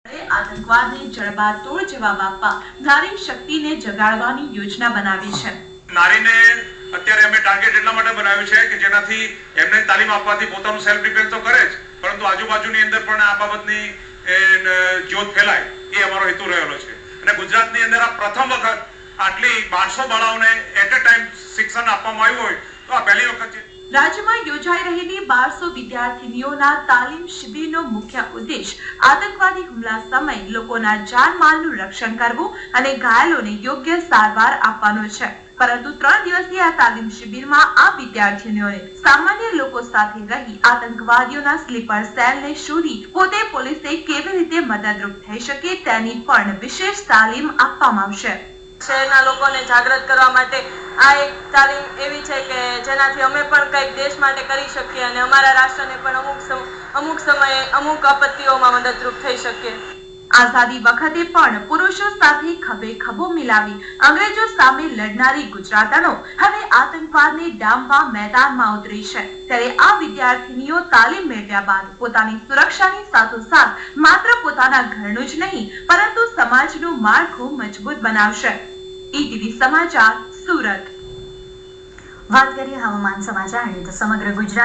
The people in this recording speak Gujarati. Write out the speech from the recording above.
આતંકવાદને જડબાતોડ જવાબ આપવા નારી શક્તિને જગાડવાની યોજના બનાવી છે। નારીને અત્યારે અમે ટાર્ગેટ એટલા માટે બનાવ્યું છે કે જેનાથી એમને તાલીમ આપવાથી પોતાનું સેલ્ફ ડિફેન્સ તો કરે જ, પરંતુ આજુબાજુની અંદર પણ આ બાબતની જ્યોત ફેલાય એ અમારો હેતુ રહેલો છે। અને ગુજરાતની અંદર આ પ્રથમ વખત આટલી 1200 બાળાઓને એટ અ ટાઈમ શિક્ષણ આપવામાં આવ્યું હોય તો આ પહેલી વખત છે। રાજ્યમાં યોજાઈ રહેલી 1200 વિદ્યાર્થીનીઓના તાલીમ શિબિરનો મુખ્ય ઉદ્દેશ આતંકવાદી હુમલા સમયે લોકોના જાનમાલનું રક્ષણ કરવું અને ઘાયલોને યોગ્ય સારવાર આપવાનો છે। પરંતુ 3 દિવસીય આ તાલીમ શિબિરમાં આ વિદ્યાર્થીનીઓને સામાન્ય લોકો સાથે રહી આતંકવાદીઓના સ્લીપર સેલને શોધી પોતે પોલીસે કેવી રીતે મદદરૂપ થઈ શકે તેની પણ વિશેષ તાલીમ આપવામાં આવશે। શહેરના લોકોને જાગૃત કરવા માટે આ એક તાલીમ એવી છે કે જેનાથી અમે પણ કંઈક દેશ માટે કરી શકીએ અને અમારા રાષ્ટ્રને પણ અમુક સમયે અમુક આપત્તિઓમાં મદદરૂપ થઈ શકીએ। આઝાદી વખતે પણ પુરુષો સાથે ખભે ખભો મિલાવી અંગ્રેજો સામે લડનારી ગુજરાતણો હવે આતંકવાદને ડામવા મેદાનમાં ઉતરી છે। ત્યારે આ વિદ્યાર્થીનીઓ તાલીમ મેળવ્યા બાદ પોતાની સુરક્ષાની સાથોસાથ માત્ર પોતાના ઘરનું જ નહીં પરંતુ સમાજનું માળખું મજબૂત બનાવશે। ઈટીવી સમાચાર સુરત। વાત કરીએ હવામાન સમાચારની તો સમગ્ર ગુજરાત